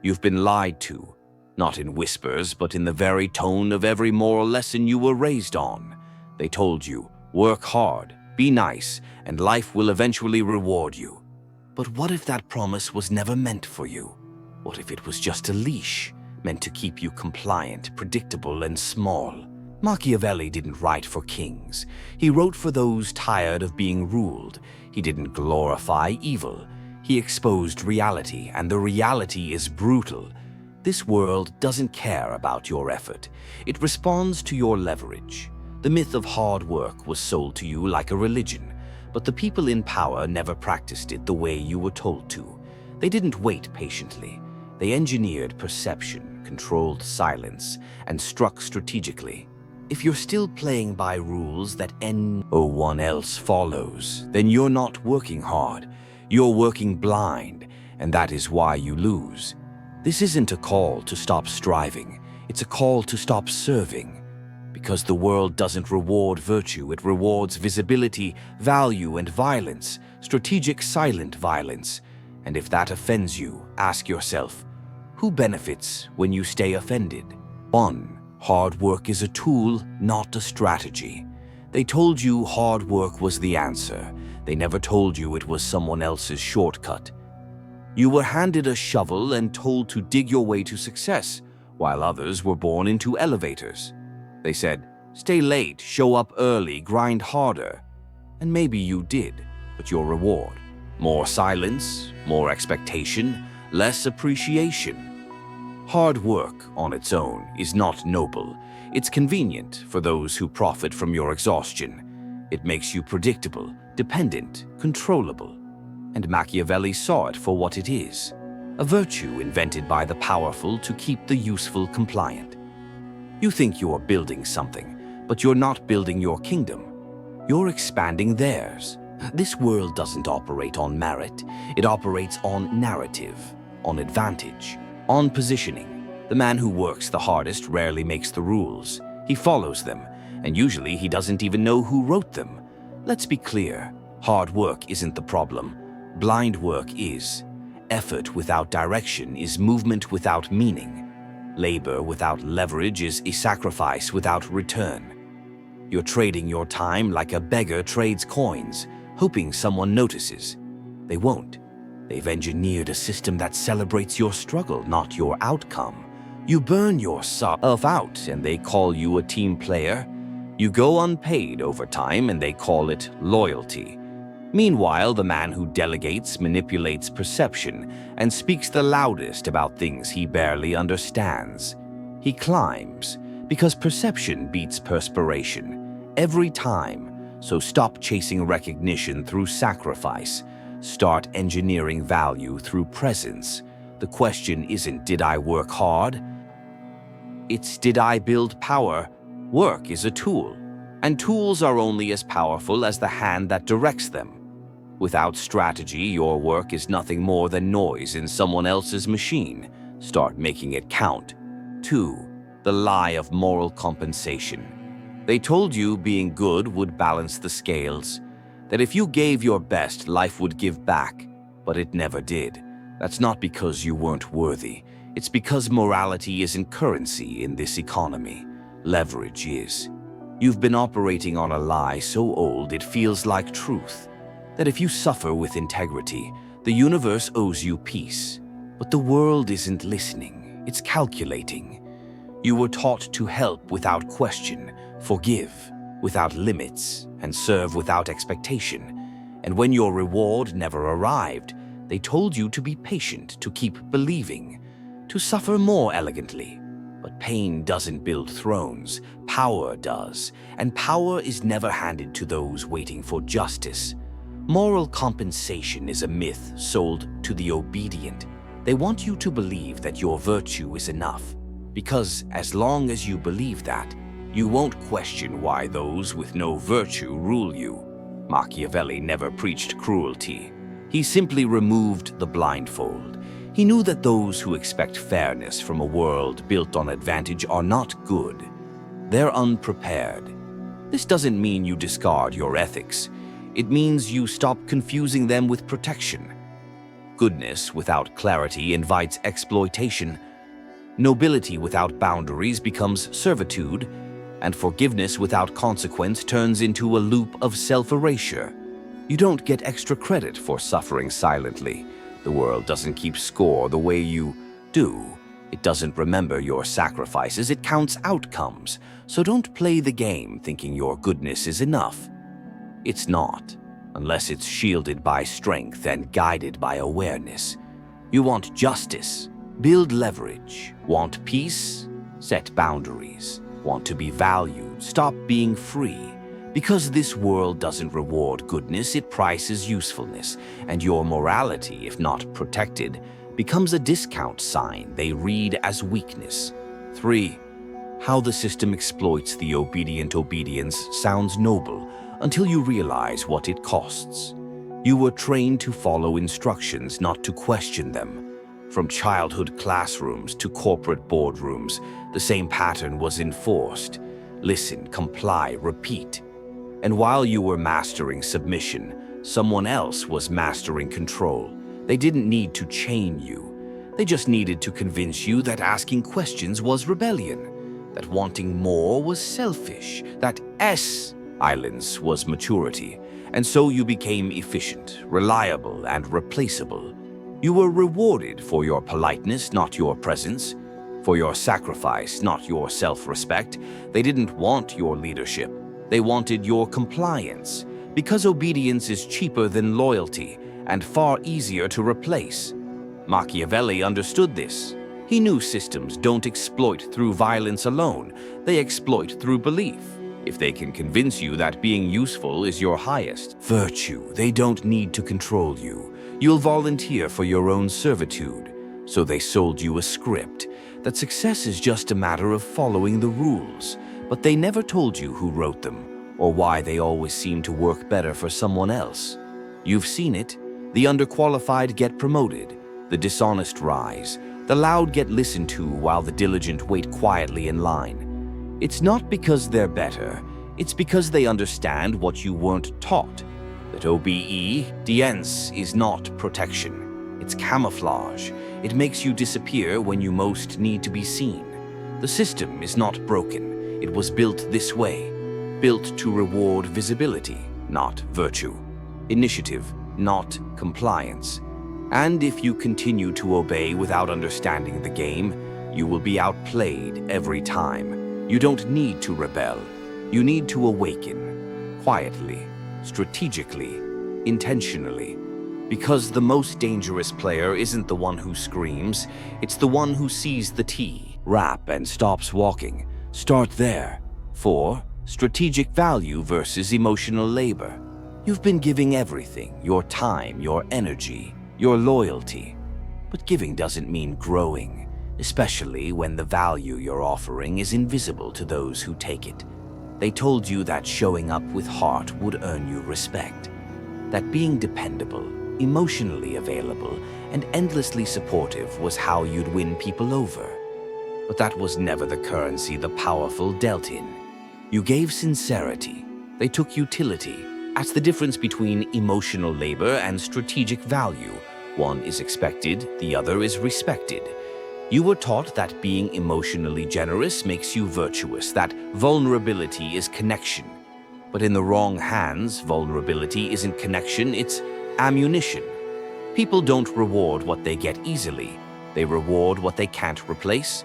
You've been lied to, not in whispers, but in the very tone of every moral lesson you were raised on. They told you, work hard, be nice, and life will eventually reward you. But what if that promise was never meant for you? What if it was just a leash, meant to keep you compliant, predictable, and small? Machiavelli didn't write for kings. He wrote for those tired of being ruled. He didn't glorify evil. He exposed reality, and the reality is brutal. This world doesn't care about your effort. It responds to your leverage. The myth of hard work was sold to you like a religion, but the people in power never practiced it the way you were told to. They didn't wait patiently. They engineered perception, controlled silence, and struck strategically. If you're still playing by rules that no one else follows, then you're not working hard. You're working blind, and that is why you lose. This isn't a call to stop striving. It's a call to stop serving. Because the world doesn't reward virtue, it rewards visibility, value, and violence, strategic silent violence. And if that offends you, ask yourself, who benefits when you stay offended? 1. Hard work is a tool, not a strategy. They told you hard work was the answer. They never told you it was someone else's shortcut. You were handed a shovel and told to dig your way to success, while others were born into elevators. They said, stay late, show up early, grind harder. And maybe you did, but your reward? More silence, more expectation, less appreciation. Hard work on its own is not noble. It's convenient for those who profit from your exhaustion. It makes you predictable, dependent, controllable. And Machiavelli saw it for what it is, a virtue invented by the powerful to keep the useful compliant. You think you are building something, but you're not building your kingdom. You're expanding theirs. This world doesn't operate on merit. It operates on narrative, on advantage, on positioning. The man who works the hardest rarely makes the rules. He follows them, and usually he doesn't even know who wrote them. Let's be clear, hard work isn't the problem. Blind work is. Effort without direction is movement without meaning. Labor without leverage is a sacrifice without return. You're trading your time like a beggar trades coins, hoping someone notices. They won't. They've engineered a system that celebrates your struggle, not your outcome. You burn yourself out and they call you a team player. You go unpaid over time and they call it loyalty. Meanwhile, the man who delegates manipulates perception and speaks the loudest about things he barely understands. He climbs because perception beats perspiration every time. So stop chasing recognition through sacrifice. Start engineering value through presence. The question isn't, did I work hard? It's, did I build power? Work is a tool, and tools are only as powerful as the hand that directs them. Without strategy, your work is nothing more than noise in someone else's machine. Start making it count. 2. The lie of moral compensation. They told you being good would balance the scales, that if you gave your best, life would give back, but it never did. That's not because you weren't worthy. It's because morality isn't currency in this economy. Leverage is. You've been operating on a lie so old it feels like truth, that if you suffer with integrity, the universe owes you peace. But the world isn't listening, it's calculating. You were taught to help without question, forgive without limits, and serve without expectation. And when your reward never arrived, they told you to be patient, to keep believing, to suffer more elegantly. But pain doesn't build thrones, power does, and power is never handed to those waiting for justice. Moral compensation is a myth sold to the obedient. They want you to believe that your virtue is enough, because as long as you believe that, you won't question why those with no virtue rule you. Machiavelli never preached cruelty. He simply removed the blindfold. He knew that those who expect fairness from a world built on advantage are not good. They're unprepared. This doesn't mean you discard your ethics. It means you stop confusing them with protection. Goodness without clarity invites exploitation. Nobility without boundaries becomes servitude, and forgiveness without consequence turns into a loop of self-erasure. You don't get extra credit for suffering silently. The world doesn't keep score the way you do. It doesn't remember your sacrifices, it counts outcomes. So don't play the game thinking your goodness is enough. It's not, unless it's shielded by strength and guided by awareness. You want justice? Build leverage. Want peace? Set boundaries. Want to be valued? Stop being free. Because this world doesn't reward goodness, it prices usefulness, and your morality, if not protected, becomes a discount sign they read as weakness. 3. How the system exploits the obedient obedience sounds noble until you realize what it costs. You were trained to follow instructions, not to question them. From childhood classrooms to corporate boardrooms, the same pattern was enforced. Listen, comply, repeat. And while you were mastering submission, someone else was mastering control. They didn't need to chain you. They just needed to convince you that asking questions was rebellion, that wanting more was selfish, that silence was maturity. And so you became efficient, reliable, and replaceable. You were rewarded for your politeness, not your presence, for your sacrifice, not your self-respect. They didn't want your leadership. They wanted your compliance, because obedience is cheaper than loyalty and far easier to replace. Machiavelli understood this. He knew systems don't exploit through violence alone, they exploit through belief. If they can convince you that being useful is your highest virtue, they don't need to control you. You'll volunteer for your own servitude. So they sold you a script that success is just a matter of following the rules, but they never told you who wrote them or why they always seem to work better for someone else. You've seen it. The underqualified get promoted, the dishonest rise, the loud get listened to while the diligent wait quietly in line. It's not because they're better, it's because they understand what you weren't taught. That obedience is not protection, it's camouflage. It makes you disappear when you most need to be seen. The system is not broken, it was built this way, built to reward visibility, not virtue, initiative, not compliance. And if you continue to obey without understanding the game, you will be outplayed every time. You don't need to rebel. You need to awaken, quietly, strategically, intentionally. Because the most dangerous player isn't the one who screams, it's the one who sees the T, rap, and stops walking. Start there. 4. Strategic value versus emotional labor. You've been giving everything, your time, your energy, your loyalty. But giving doesn't mean growing, especially when the value you're offering is invisible to those who take it. They told you that showing up with heart would earn you respect, that being dependable, emotionally available, and endlessly supportive was how you'd win people over. But that was never the currency the powerful dealt in. You gave sincerity, they took utility. That's the difference between emotional labor and strategic value. One is expected, the other is respected. You were taught that being emotionally generous makes you virtuous, that vulnerability is connection. But in the wrong hands, vulnerability isn't connection, it's ammunition. People don't reward what they get easily. They reward what they can't replace.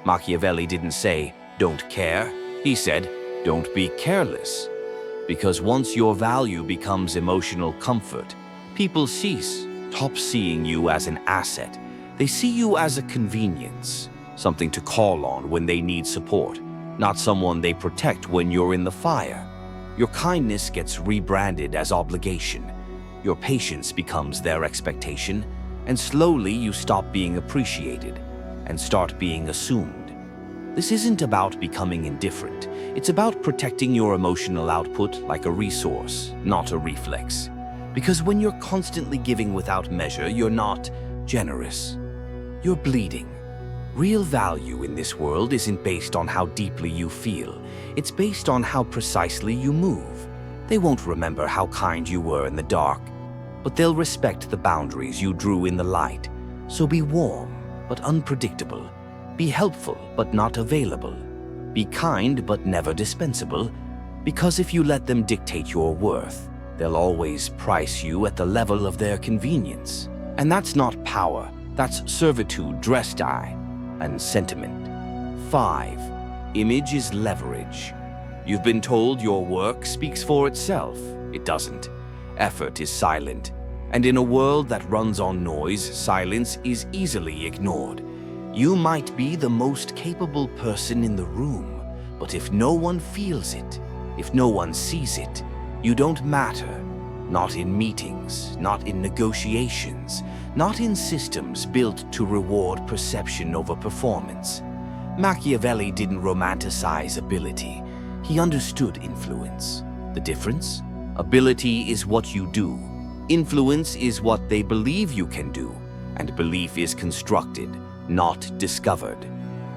Machiavelli didn't say, "Don't care." He said, "Don't be careless." Because once your value becomes emotional comfort, people stop seeing you as an asset. They see you as a convenience, something to call on when they need support, not someone they protect when you're in the fire. Your kindness gets rebranded as obligation. Your patience becomes their expectation, and slowly you stop being appreciated and start being assumed. This isn't about becoming indifferent. It's about protecting your emotional output like a resource, not a reflex. Because when you're constantly giving without measure, you're not generous. You're bleeding. Real value in this world isn't based on how deeply you feel. It's based on how precisely you move. They won't remember how kind you were in the dark. but they'll respect the boundaries you drew in the light. So be warm, but unpredictable. Be helpful, but not available. Be kind, but never dispensable. Because if you let them dictate your worth, they'll always price you at the level of their convenience. And that's not power, that's servitude dressed and sentiment. 5. Image is leverage. You've been told your work speaks for itself. It doesn't. Effort is silent. And in a world that runs on noise, silence is easily ignored. You might be the most capable person in the room, but if no one feels it, if no one sees it, you don't matter. Not in meetings, not in negotiations, not in systems built to reward perception over performance. Machiavelli didn't romanticize ability. He understood influence. The difference? Ability is what you do. Influence is what they believe you can do, and belief is constructed, not discovered.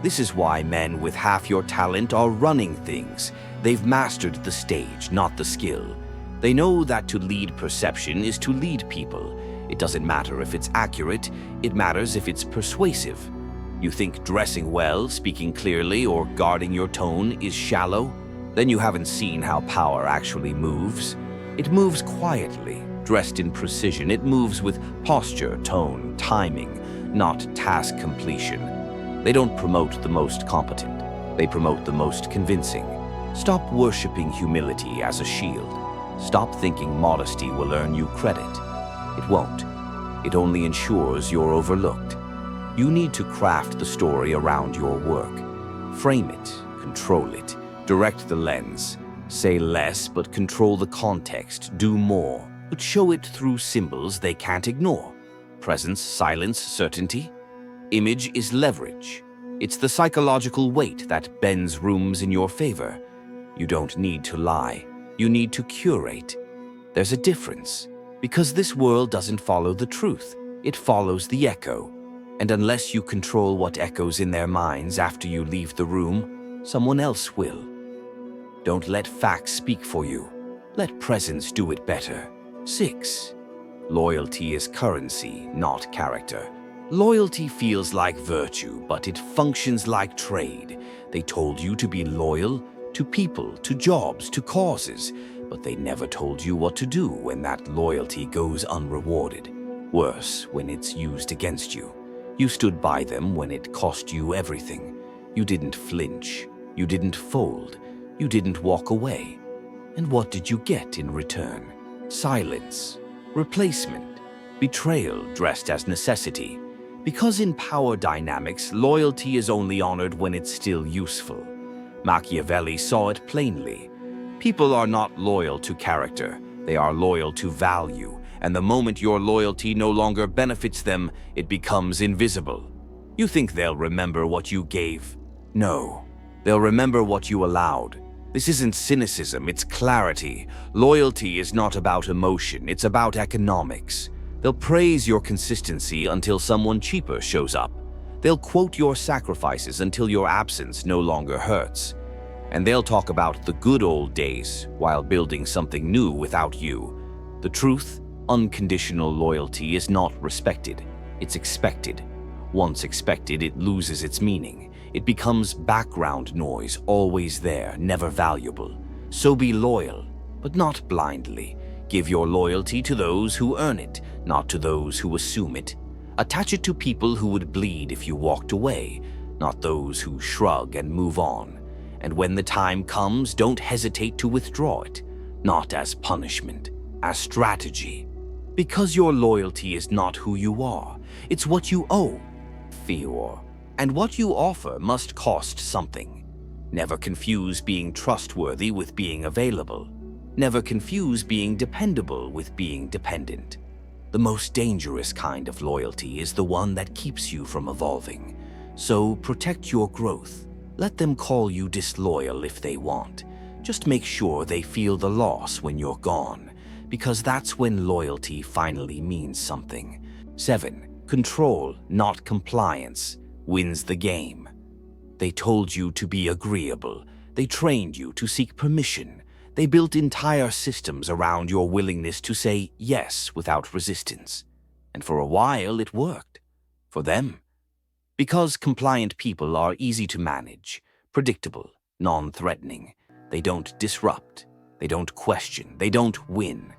This is why men with half your talent are running things. They've mastered the stage, not the skill. They know that to lead perception is to lead people. It doesn't matter if it's accurate, it matters if it's persuasive. You think dressing well, speaking clearly, or guarding your tone is shallow? Then you haven't seen how power actually moves. It moves quietly, dressed in precision. It moves with posture, tone, timing, not task completion. They don't promote the most competent. They promote the most convincing. Stop worshiping humility as a shield. Stop thinking modesty will earn you credit. It won't. It only ensures you're overlooked. You need to craft the story around your work. Frame it, control it, direct the lens. Say less, but control the context. Do more, but show it through symbols they can't ignore. Presence, silence, certainty. Image is leverage. It's the psychological weight that bends rooms in your favor. You don't need to lie. You need to curate. There's a difference, because this world doesn't follow the truth. It follows the echo. And unless you control what echoes in their minds after you leave the room, someone else will. Don't let facts speak for you. Let presence do it better. 6. Loyalty is currency, not character. Loyalty feels like virtue, but it functions like trade. They told you to be loyal to people, to jobs, to causes, but they never told you what to do when that loyalty goes unrewarded. Worse, when it's used against you. You stood by them when it cost you everything. You didn't flinch. You didn't fold. You didn't walk away. And what did you get in return? Silence, replacement, betrayal dressed as necessity. Because in power dynamics, loyalty is only honored when it's still useful. Machiavelli saw it plainly. People are not loyal to character. They are loyal to value. And the moment your loyalty no longer benefits them, it becomes invisible. You think they'll remember what you gave? No. They'll remember what you allowed. This isn't cynicism, it's clarity. Loyalty is not about emotion, it's about economics. They'll praise your consistency until someone cheaper shows up. They'll quote your sacrifices until your absence no longer hurts. And they'll talk about the good old days while building something new without you. The truth, unconditional loyalty is not respected, it's expected. Once expected, it loses its meaning. It becomes background noise, always there, never valuable. So be loyal, but not blindly. Give your loyalty to those who earn it, not to those who assume it. Attach it to people who would bleed if you walked away, not those who shrug and move on. And when the time comes, don't hesitate to withdraw it, not as punishment, as strategy. Because your loyalty is not who you are, it's what you owe. Fior. And what you offer must cost something. Never confuse being trustworthy with being available. Never confuse being dependable with being dependent. The most dangerous kind of loyalty is the one that keeps you from evolving. So protect your growth. Let them call you disloyal if they want. Just make sure they feel the loss when you're gone, because that's when loyalty finally means something. 7. Control, not compliance, wins the game. They told you to be agreeable. They trained you to seek permission. They built entire systems around your willingness to say yes without resistance. And for a while, it worked. For them. Because compliant people are easy to manage, predictable, non-threatening. They don't disrupt. They don't question. They don't win.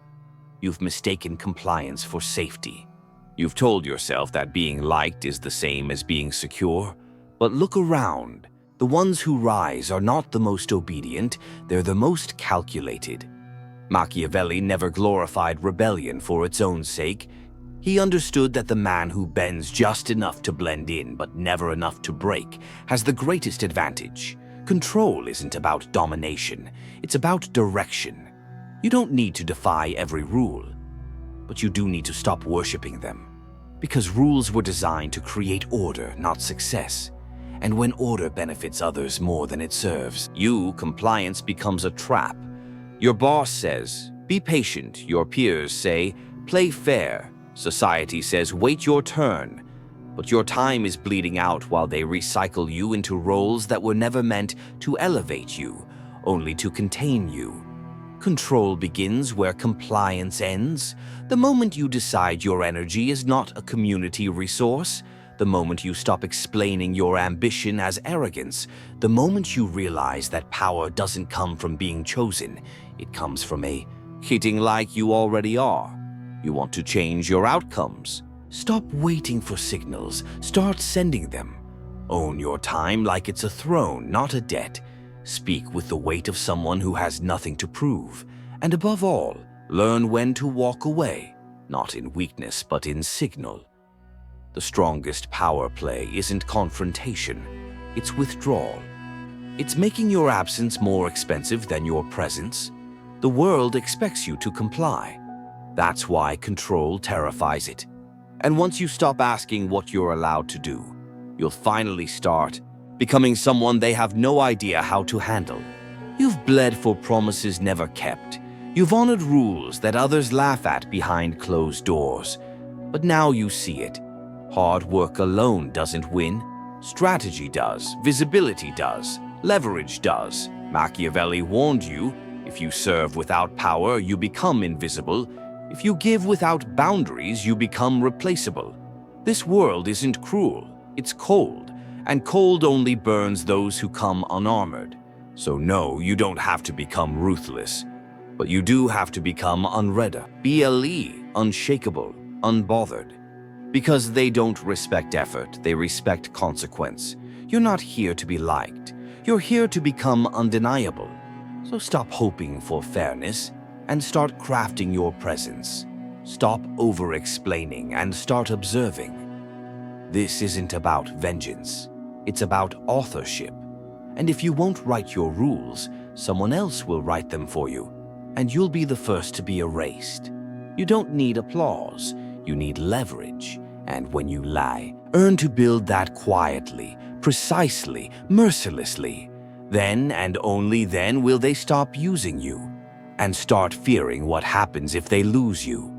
You've mistaken compliance for safety. You've told yourself that being liked is the same as being secure. But look around. The ones who rise are not the most obedient, they're the most calculated. Machiavelli never glorified rebellion for its own sake. He understood that the man who bends just enough to blend in but never enough to break has the greatest advantage. Control isn't about domination, it's about direction. You don't need to defy every rule, but you do need to stop worshipping them. Because rules were designed to create order, not success. And when order benefits others more than it serves, compliance becomes a trap. Your boss says, be patient. Your peers say, play fair. Society says, wait your turn. But your time is bleeding out while they recycle you into roles that were never meant to elevate you, only to contain you. Control begins where compliance ends. The moment you decide your energy is not a community resource, the moment you stop explaining your ambition as arrogance, the moment you realize that power doesn't come from being chosen, it comes from hitting like you already are. You want to change your outcomes. Stop waiting for signals, start sending them. Own your time like it's a throne, not a debt. Speak with the weight of someone who has nothing to prove. And above all, learn when to walk away, not in weakness but in signal. The strongest power play isn't confrontation, it's withdrawal. It's making your absence more expensive than your presence. The world expects you to comply. That's why control terrifies it. And once you stop asking what you're allowed to do, you'll finally start becoming someone they have no idea how to handle. You've bled for promises never kept. You've honored rules that others laugh at behind closed doors. But now you see it. Hard work alone doesn't win. Strategy does, visibility does, leverage does. Machiavelli warned you, if you serve without power, you become invisible. If you give without boundaries, you become replaceable. This world isn't cruel, it's cold, and cold only burns those who come unarmored. So no, you don't have to become ruthless, but you do have to become unready, unshakable, unbothered. Because they don't respect effort, they respect consequence. You're not here to be liked. You're here to become undeniable. So stop hoping for fairness and start crafting your presence. Stop over-explaining and start observing. This isn't about vengeance. It's about authorship. And if you won't write your rules, someone else will write them for you, and you'll be the first to be erased. You don't need applause. You need leverage. And when you lie, earn to build that quietly, precisely, mercilessly. Then and only then will they stop using you and start fearing what happens if they lose you.